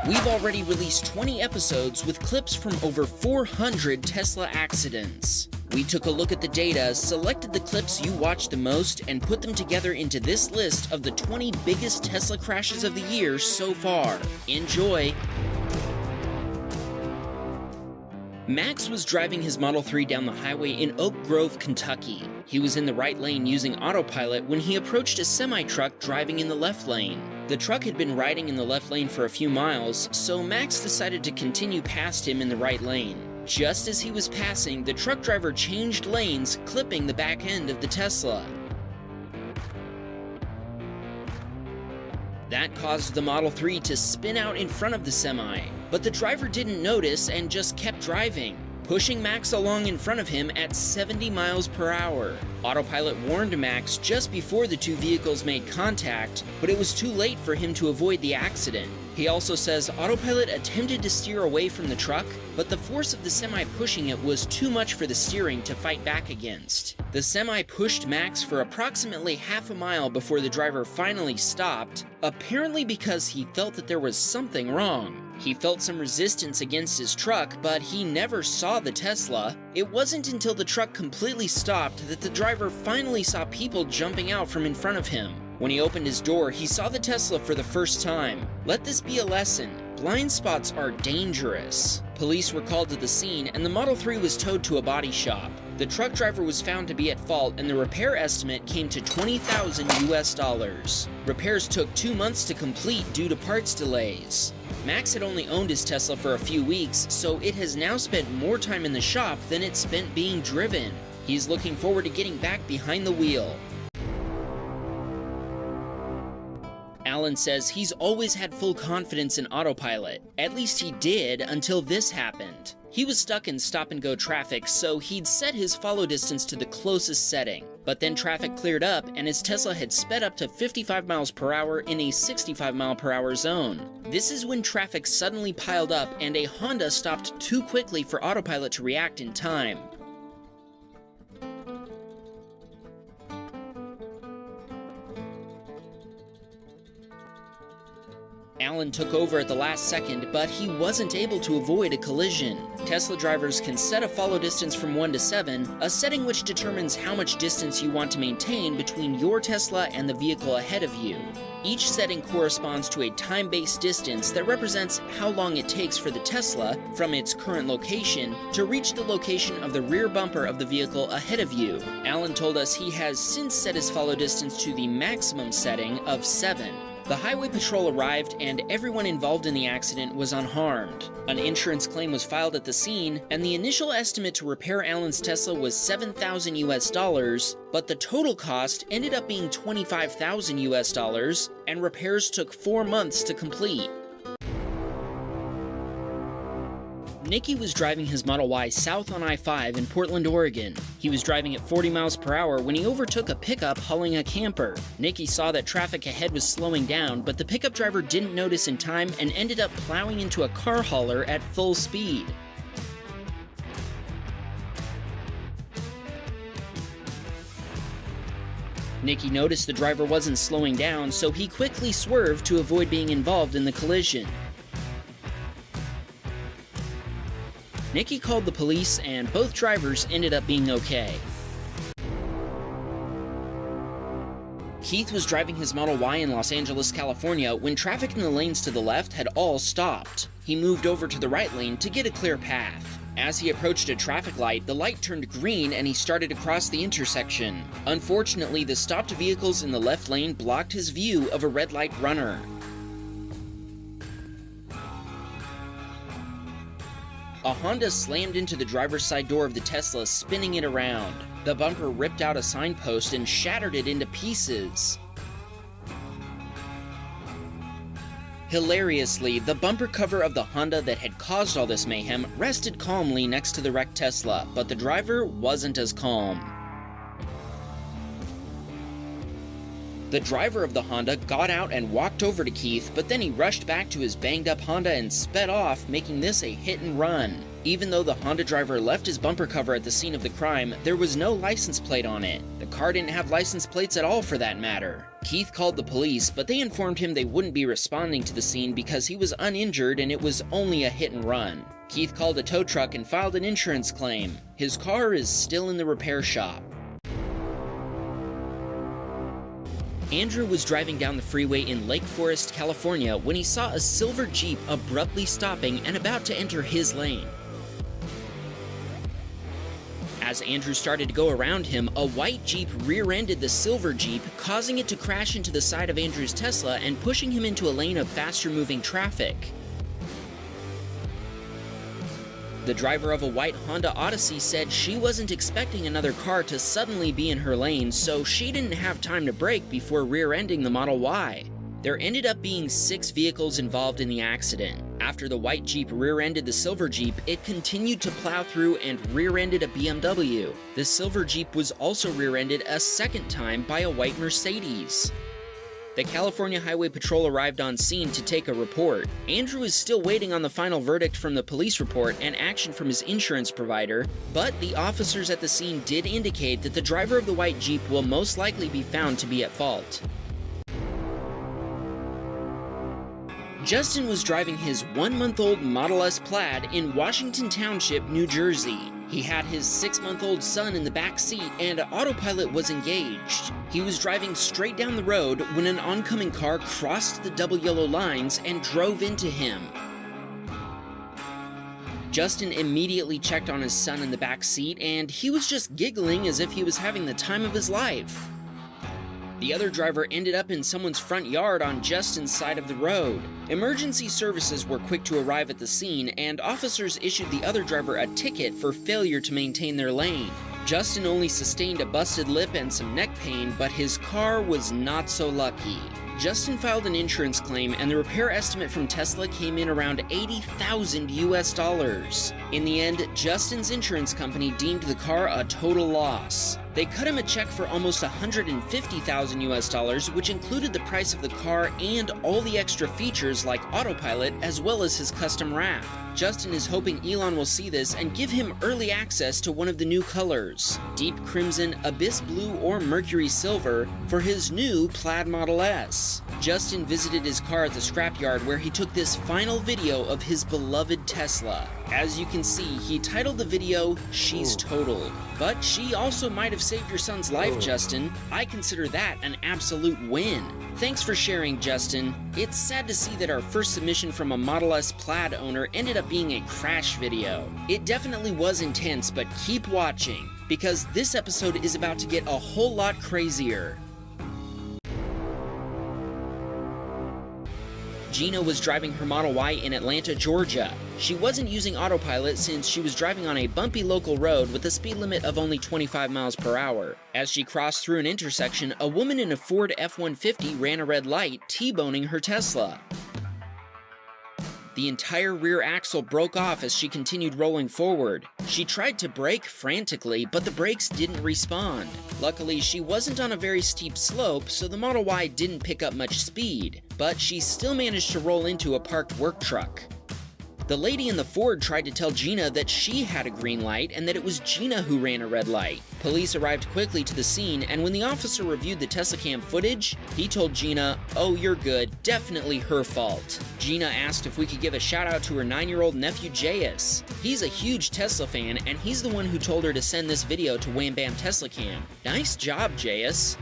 We've already released 20 episodes with clips from over 400 Tesla accidents. We took a look at the data, selected the clips you watched the most, and put them together into this list of the 20 biggest Tesla crashes of the year so far. Enjoy! Max was driving his Model 3 down the highway in Oak Grove, Kentucky. He was in the right lane using autopilot when he approached a semi-truck driving in the left lane. The truck had been riding in the left lane for a few miles, so Max decided to continue past him in the right lane. Just as he was passing, the truck driver changed lanes, clipping the back end of the Tesla. That caused the Model 3 to spin out in front of the semi, but the driver didn't notice and just kept driving, pushing Max along in front of him at 70 miles per hour. Autopilot warned Max just before the two vehicles made contact, but it was too late for him to avoid the accident. He also says Autopilot attempted to steer away from the truck, but the force of the semi pushing it was too much for the steering to fight back against. The semi pushed Max for approximately half a mile before the driver finally stopped, apparently because he felt that there was something wrong. He felt some resistance against his truck, but he never saw the Tesla. It wasn't until the truck completely stopped that the driver finally saw people jumping out from in front of him. When he opened his door, he saw the Tesla for the first time. Let this be a lesson. Blind spots are dangerous. Police were called to the scene, and the Model 3 was towed to a body shop. The truck driver was found to be at fault, and the repair estimate came to $20,000 US. Repairs took 2 months to complete due to parts delays. Max had only owned his Tesla for a few weeks, so it has now spent more time in the shop than it spent being driven. He's looking forward to getting back behind the wheel. Alan says he's always had full confidence in autopilot. At least he did until this happened. He was stuck in stop-and-go traffic, so he'd set his follow distance to the closest setting. But then traffic cleared up, and his Tesla had sped up to 55 miles per hour in a 65 mile per hour zone. This is when traffic suddenly piled up, and a Honda stopped too quickly for autopilot to react in time. Alan took over at the last second, but he wasn't able to avoid a collision. Tesla drivers can set a follow distance from 1 to 7, a setting which determines how much distance you want to maintain between your Tesla and the vehicle ahead of you. Each setting corresponds to a time-based distance that represents how long it takes for the Tesla, from its current location, to reach the location of the rear bumper of the vehicle ahead of you. Alan told us he has since set his follow distance to the maximum setting of 7. The highway patrol arrived, and everyone involved in the accident was unharmed. An insurance claim was filed at the scene, and the initial estimate to repair Alan's Tesla was $7,000 US, but the total cost ended up being $25,000 US, and repairs took 4 months to complete. Nicky was driving his Model Y south on I-5 in Portland, Oregon. He was driving at 40 miles per hour when he overtook a pickup hauling a camper. Nicky saw that traffic ahead was slowing down, but the pickup driver didn't notice in time and ended up plowing into a car hauler at full speed. Nicky noticed the driver wasn't slowing down, so he quickly swerved to avoid being involved in the collision. Nicky called the police, and both drivers ended up being okay. Keith was driving his Model Y in Los Angeles, California, when traffic in the lanes to the left had all stopped. He moved over to the right lane to get a clear path. As he approached a traffic light, the light turned green and he started to cross the intersection. Unfortunately, the stopped vehicles in the left lane blocked his view of a red light runner. A Honda slammed into the driver's side door of the Tesla, spinning it around. The bumper ripped out a signpost and shattered it into pieces. Hilariously, the bumper cover of the Honda that had caused all this mayhem rested calmly next to the wrecked Tesla, but the driver wasn't as calm. The driver of the Honda got out and walked over to Keith, but then he rushed back to his banged-up Honda and sped off, making this a hit and run. Even though the Honda driver left his bumper cover at the scene of the crime, there was no license plate on it. The car didn't have license plates at all for that matter. Keith called the police, but they informed him they wouldn't be responding to the scene because he was uninjured and it was only a hit and run. Keith called a tow truck and filed an insurance claim. His car is still in the repair shop. Andrew was driving down the freeway in Lake Forest, California when he saw a silver Jeep abruptly stopping and about to enter his lane. As Andrew started to go around him, a white Jeep rear-ended the silver Jeep, causing it to crash into the side of Andrew's Tesla and pushing him into a lane of faster-moving traffic. The driver of a white Honda Odyssey said she wasn't expecting another car to suddenly be in her lane, so she didn't have time to brake before rear-ending the Model Y. There ended up being 6 vehicles involved in the accident. After the white Jeep rear-ended the silver Jeep, it continued to plow through and rear-ended a BMW. The silver Jeep was also rear-ended a second time by a white Mercedes. The California Highway Patrol arrived on scene to take a report. Andrew is still waiting on the final verdict from the police report and action from his insurance provider, but the officers at the scene did indicate that the driver of the white Jeep will most likely be found to be at fault. Justin was driving his 1-month-old Model S Plaid in Washington Township, New Jersey. He had his 6-month-old son in the back seat and autopilot was engaged. He was driving straight down the road when an oncoming car crossed the double yellow lines and drove into him. Justin immediately checked on his son in the back seat and he was just giggling as if he was having the time of his life. The other driver ended up in someone's front yard on Justin's side of the road. Emergency services were quick to arrive at the scene, and officers issued the other driver a ticket for failure to maintain their lane. Justin only sustained a busted lip and some neck pain, but his car was not so lucky. Justin filed an insurance claim, and the repair estimate from Tesla came in around $80,000 US. In the end, Justin's insurance company deemed the car a total loss. They cut him a check for almost $150,000 US, which included the price of the car and all the extra features like autopilot, as well as his custom wrap. Justin is hoping Elon will see this and give him early access to one of the new colors, Deep Crimson, Abyss Blue, or Mercury Silver, for his new Plaid Model S. Justin visited his car at the scrapyard where he took this final video of his beloved Tesla. As you can see, he titled the video, "She's Totaled." But she also might have saved your son's life, Justin. I consider that an absolute win. Thanks for sharing, Justin. It's sad to see that our first submission from a Model S Plaid owner ended up being a crash video. It definitely was intense, but keep watching, because this episode is about to get a whole lot crazier. Gina was driving her Model Y in Atlanta, Georgia. She wasn't using autopilot since she was driving on a bumpy local road with a speed limit of only 25 miles per hour. As she crossed through an intersection, a woman in a Ford F-150 ran a red light, T-boning her Tesla. The entire rear axle broke off as she continued rolling forward. She tried to brake frantically, but the brakes didn't respond. Luckily, she wasn't on a very steep slope, so the Model Y didn't pick up much speed, but she still managed to roll into a parked work truck. The lady in the Ford tried to tell Gina that she had a green light and that it was Gina who ran a red light. Police arrived quickly to the scene, and when the officer reviewed the Teslacam footage, he told Gina, "Oh, you're good, definitely her fault." Gina asked if we could give a shout out to her 9-year-old nephew J.S. He's a huge Tesla fan, and he's the one who told her to send this video to Wham Baam Teslacam. Nice job, J.S.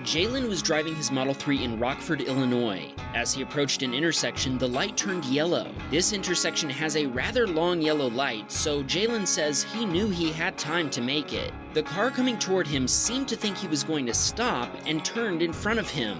Jalen was driving his Model 3 in Rockford, Illinois. As he approached an intersection, the light turned yellow. This intersection has a rather long yellow light, so Jalen says he knew he had time to make it. The car coming toward him seemed to think he was going to stop and turned in front of him.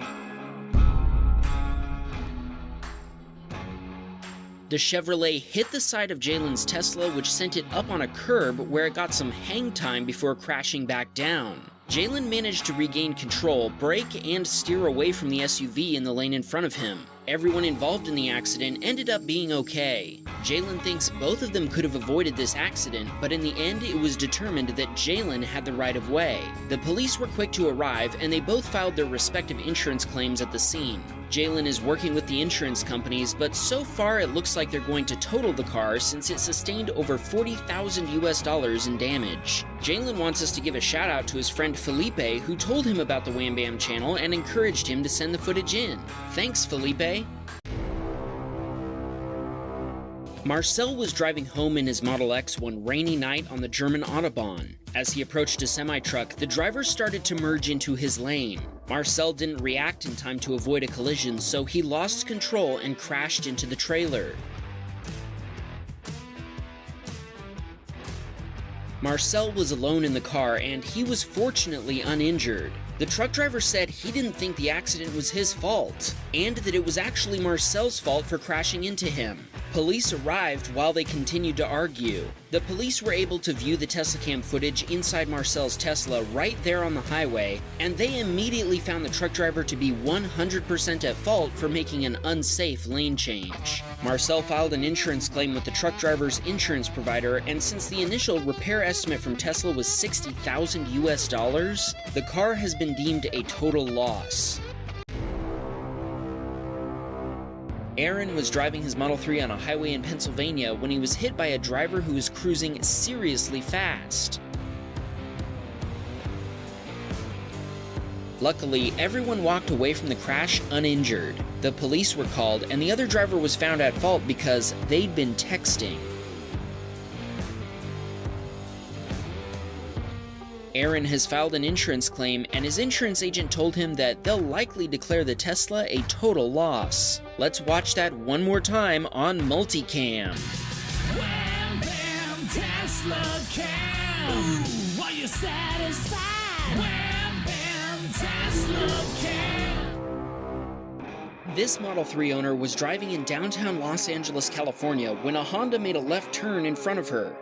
The Chevrolet hit the side of Jalen's Tesla, which sent it up on a curb where it got some hang time before crashing back down. Jalen managed to regain control, brake, and steer away from the SUV in the lane in front of him. Everyone involved in the accident ended up being okay. Jalen thinks both of them could have avoided this accident, but in the end it was determined that Jalen had the right of way. The police were quick to arrive, and they both filed their respective insurance claims at the scene. Jalen is working with the insurance companies, but so far it looks like they're going to total the car since it sustained over $40,000 in damage. Jalen wants us to give a shout out to his friend Felipe, who told him about the Wham Bam channel and encouraged him to send the footage in. Thanks, Felipe. Marcel was driving home in his Model X one rainy night on the German Autobahn. As he approached a semi-truck, the driver started to merge into his lane. Marcel didn't react in time to avoid a collision, so he lost control and crashed into the trailer. Marcel was alone in the car, and he was fortunately uninjured. The truck driver said he didn't think the accident was his fault, and that it was actually Marcel's fault for crashing into him. Police arrived while they continued to argue. The police were able to view the Teslacam footage inside Marcel's Tesla right there on the highway, and they immediately found the truck driver to be 100% at fault for making an unsafe lane change. Marcel filed an insurance claim with the truck driver's insurance provider, and since the initial repair estimate from Tesla was $60,000, the car has been deemed a total loss. Aaron was driving his Model 3 on a highway in Pennsylvania when he was hit by a driver who was cruising seriously fast. Luckily, everyone walked away from the crash uninjured. The police were called, and the other driver was found at fault because they'd been texting. Aaron has filed an insurance claim, and his insurance agent told him that they'll likely declare the Tesla a total loss. Let's watch that one more time on multicam. Wham Baam Teslacam. Ooh, are you satisfied? Wham Baam Teslacam. This Model 3 owner was driving in downtown Los Angeles, California, when a Honda made a left turn in front of her.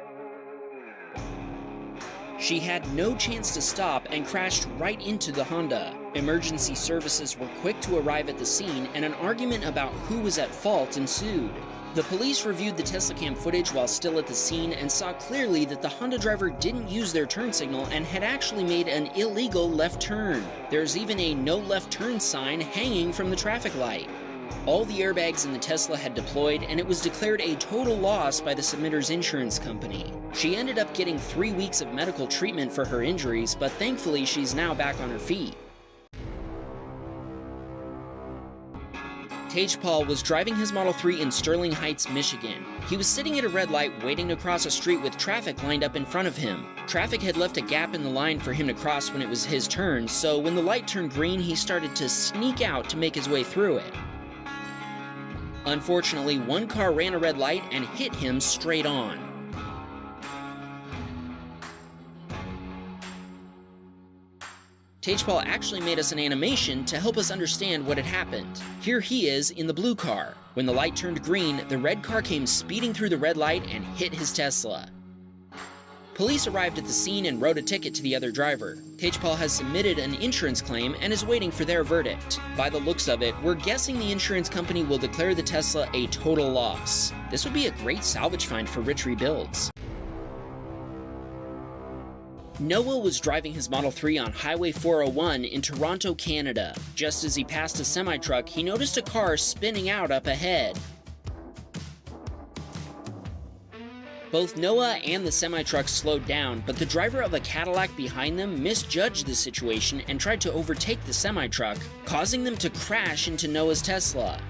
She had no chance to stop and crashed right into the Honda. Emergency services were quick to arrive at the scene, and an argument about who was at fault ensued. The police reviewed the Teslacam footage while still at the scene and saw clearly that the Honda driver didn't use their turn signal and had actually made an illegal left turn. There's even a no left turn sign hanging from the traffic light. All the airbags in the Tesla had deployed, and it was declared a total loss by the submitter's insurance company. She ended up getting 3 weeks of medical treatment for her injuries, but thankfully she's now back on her feet. Tejpal was driving his Model 3 in Sterling Heights, Michigan. He was sitting at a red light waiting to cross a street with traffic lined up in front of him. Traffic had left a gap in the line for him to cross when it was his turn, so when the light turned green, he started to sneak out to make his way through it. Unfortunately, one car ran a red light and hit him straight on. Tejpal actually made us an animation to help us understand what had happened. Here he is in the blue car. When the light turned green, the red car came speeding through the red light and hit his Tesla. Police arrived at the scene and wrote a ticket to the other driver. Tejpal has submitted an insurance claim and is waiting for their verdict. By the looks of it, we're guessing the insurance company will declare the Tesla a total loss. This would be a great salvage find for rich rebuilds. Noah was driving his Model 3 on Highway 401 in Toronto, Canada. Just as he passed a semi-truck, he noticed a car spinning out up ahead. Both Noah and the semi-truck slowed down, but the driver of a Cadillac behind them misjudged the situation and tried to overtake the semi-truck, causing them to crash into Noah's Tesla.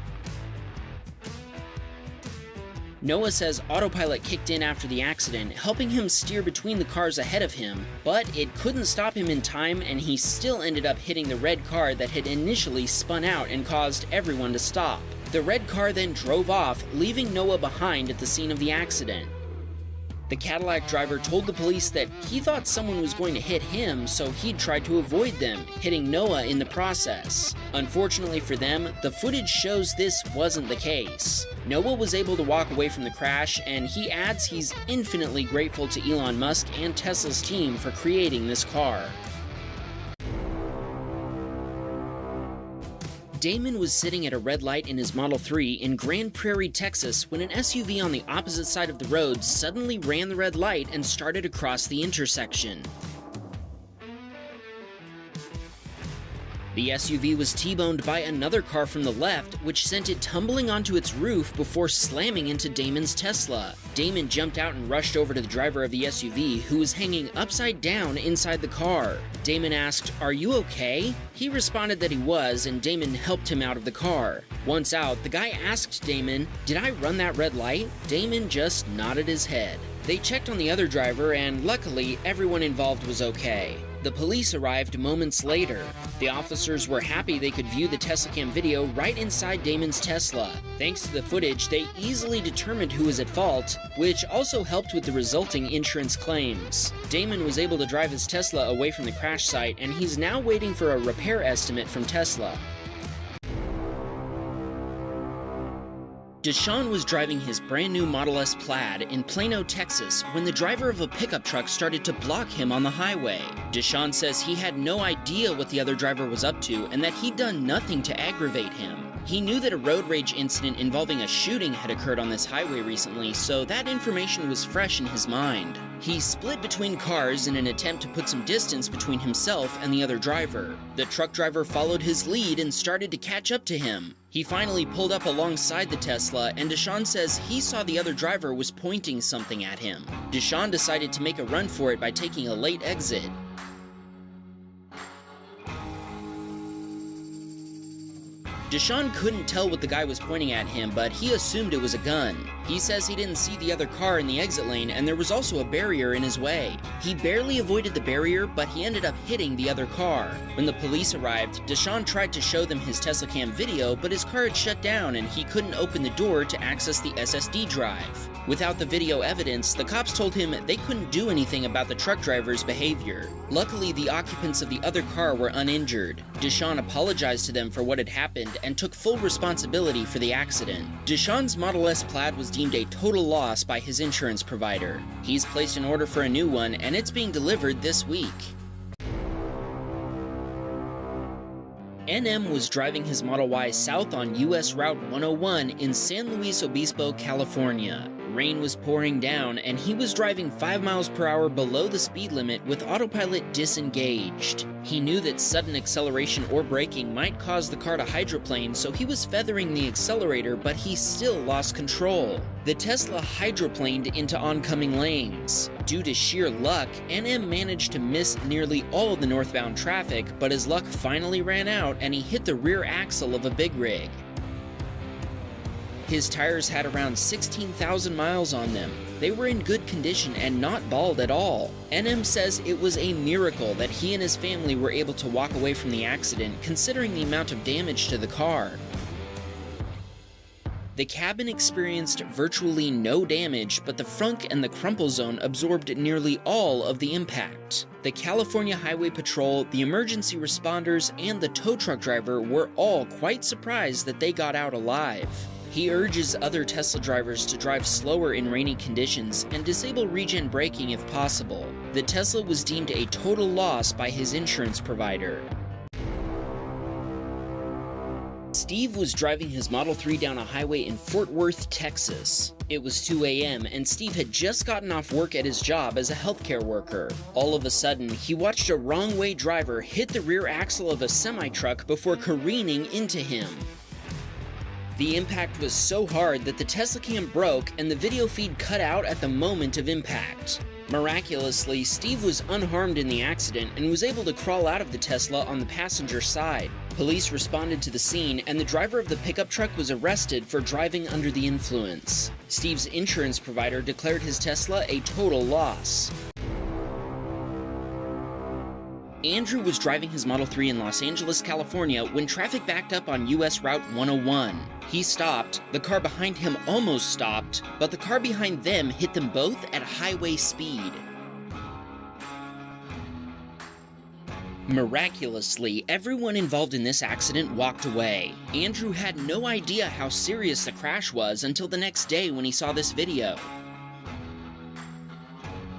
Noah says autopilot kicked in after the accident, helping him steer between the cars ahead of him, but it couldn't stop him in time, and he still ended up hitting the red car that had initially spun out and caused everyone to stop. The red car then drove off, leaving Noah behind at the scene of the accident. The Cadillac driver told the police that he thought someone was going to hit him, so he'd tried to avoid them, hitting Noah in the process. Unfortunately for them, the footage shows this wasn't the case. Noah was able to walk away from the crash, and he adds he's infinitely grateful to Elon Musk and Tesla's team for creating this car. Damon was sitting at a red light in his Model 3 in Grand Prairie, Texas, when an SUV on the opposite side of the road suddenly ran the red light and started across the intersection. The SUV was T-boned by another car from the left, which sent it tumbling onto its roof before slamming into Damon's Tesla. Damon jumped out and rushed over to the driver of the SUV, who was hanging upside down inside the car. Damon asked, "Are you okay?" He responded that he was, and Damon helped him out of the car. Once out, the guy asked Damon, "Did I run that red light?" Damon just nodded his head. They checked on the other driver, and luckily, everyone involved was okay. The police arrived moments later. The officers were happy they could view the Teslacam video right inside Damon's Tesla. Thanks to the footage, they easily determined who was at fault, which also helped with the resulting insurance claims. Damon was able to drive his Tesla away from the crash site, and he's now waiting for a repair estimate from Tesla. Deshaun was driving his brand new Model S Plaid in Plano, Texas, when the driver of a pickup truck started to block him on the highway. Deshaun says he had no idea what the other driver was up to and that he'd done nothing to aggravate him. He knew that a road rage incident involving a shooting had occurred on this highway recently, so that information was fresh in his mind. He split between cars in an attempt to put some distance between himself and the other driver. The truck driver followed his lead and started to catch up to him. He finally pulled up alongside the Tesla, and Deshaun says he saw the other driver was pointing something at him. Deshaun decided to make a run for it by taking a late exit. Deshaun couldn't tell what the guy was pointing at him, but he assumed it was a gun. He says he didn't see the other car in the exit lane, and there was also a barrier in his way. He barely avoided the barrier, but he ended up hitting the other car. When the police arrived, Deshaun tried to show them his Teslacam video, but his car had shut down and he couldn't open the door to access the SSD drive. Without the video evidence, the cops told him they couldn't do anything about the truck driver's behavior. Luckily, the occupants of the other car were uninjured. Deshaun apologized to them for what had happened and took full responsibility for the accident. Deshaun's Model S Plaid was deemed a total loss by his insurance provider. He's placed an order for a new one, and it's being delivered this week. NM was driving his Model Y south on US Route 101 in San Luis Obispo, California. Rain was pouring down, and he was driving 5 miles per hour below the speed limit with autopilot disengaged. He knew that sudden acceleration or braking might cause the car to hydroplane, so he was feathering the accelerator, but he still lost control. The Tesla hydroplaned into oncoming lanes. Due to sheer luck, NM managed to miss nearly all of the northbound traffic, but his luck finally ran out and he hit the rear axle of a big rig. His tires had around 16,000 miles on them. They were in good condition and not bald at all. NM says it was a miracle that he and his family were able to walk away from the accident, considering the amount of damage to the car. The cabin experienced virtually no damage, but the frunk and the crumple zone absorbed nearly all of the impact. The California Highway Patrol, the emergency responders, and the tow truck driver were all quite surprised that they got out alive. He urges other Tesla drivers to drive slower in rainy conditions and disable regen braking if possible. The Tesla was deemed a total loss by his insurance provider. Steve was driving his Model 3 down a highway in Fort Worth, Texas. It was 2 a.m. and Steve had just gotten off work at his job as a healthcare worker. All of a sudden, he watched a wrong-way driver hit the rear axle of a semi-truck before careening into him. The impact was so hard that the Teslacam broke and the video feed cut out at the moment of impact. Miraculously, Steve was unharmed in the accident and was able to crawl out of the Tesla on the passenger side. Police responded to the scene, and the driver of the pickup truck was arrested for driving under the influence. Steve's insurance provider declared his Tesla a total loss. Andrew was driving his Model 3 in Los Angeles, California when traffic backed up on US Route 101. He stopped, the car behind him almost stopped, but the car behind them hit them both at highway speed. Miraculously, everyone involved in this accident walked away. Andrew had no idea how serious the crash was until the next day when he saw this video.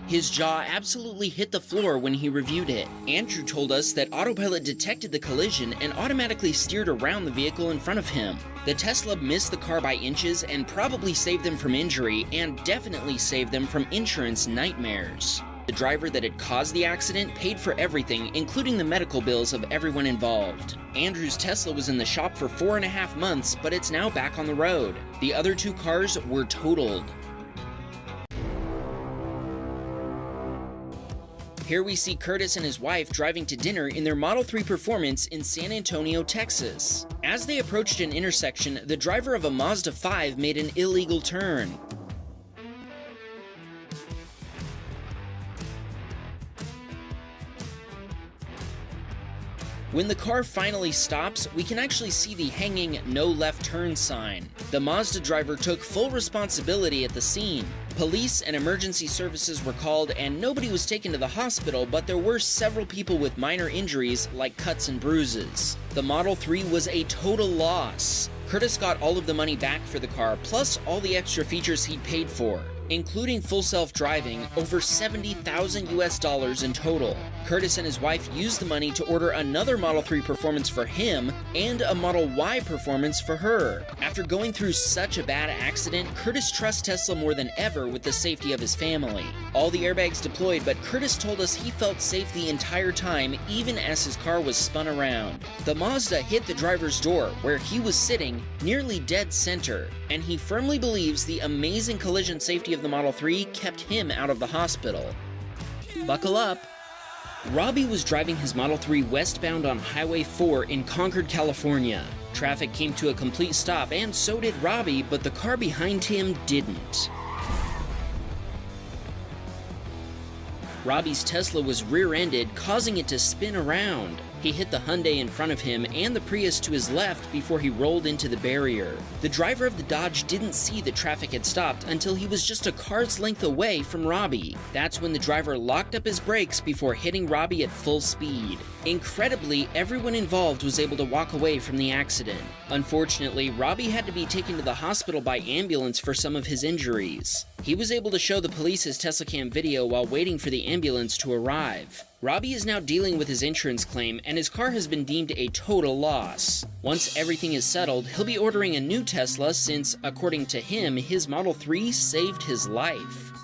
His jaw absolutely hit the floor when he reviewed it. Andrew told us that autopilot detected the collision and automatically steered around the vehicle in front of him. The Tesla missed the car by inches and probably saved them from injury, and definitely saved them from insurance nightmares. The driver that had caused the accident paid for everything, including the medical bills of everyone involved. Andrew's Tesla was in the shop for 4.5 months, but it's now back on the road. The other 2 cars were totaled. Here we see Curtis and his wife driving to dinner in their Model 3 Performance in San Antonio, Texas. As they approached an intersection, the driver of a Mazda 5 made an illegal turn. When the car finally stops, we can actually see the hanging "No Left Turn" sign. The Mazda driver took full responsibility at the scene. Police and emergency services were called and nobody was taken to the hospital, but there were several people with minor injuries like cuts and bruises. The Model 3 was a total loss. Curtis got all of the money back for the car, plus all the extra features he'd paid for, including full self-driving, over $70,000 US in total. Curtis and his wife used the money to order another Model 3 Performance for him and a Model Y Performance for her. After going through such a bad accident, Curtis trusts Tesla more than ever with the safety of his family. All the airbags deployed, but Curtis told us he felt safe the entire time, even as his car was spun around. The Mazda hit the driver's door, where he was sitting, nearly dead center, and he firmly believes the amazing collision safety of the Model 3 kept him out of the hospital. Buckle up! Robbie was driving his Model 3 westbound on Highway 4 in Concord, California. Traffic came to a complete stop, and so did Robbie, but the car behind him didn't. Robbie's Tesla was rear-ended, causing it to spin around. He hit the Hyundai in front of him and the Prius to his left before he rolled into the barrier. The driver of the Dodge didn't see the traffic had stopped until he was just a car's length away from Robbie. That's when the driver locked up his brakes before hitting Robbie at full speed. Incredibly, everyone involved was able to walk away from the accident. Unfortunately, Robbie had to be taken to the hospital by ambulance for some of his injuries. He was able to show the police his Teslacam video while waiting for the ambulance to arrive. Robbie is now dealing with his insurance claim, and his car has been deemed a total loss. Once everything is settled, he'll be ordering a new Tesla since, according to him, his Model 3 saved his life.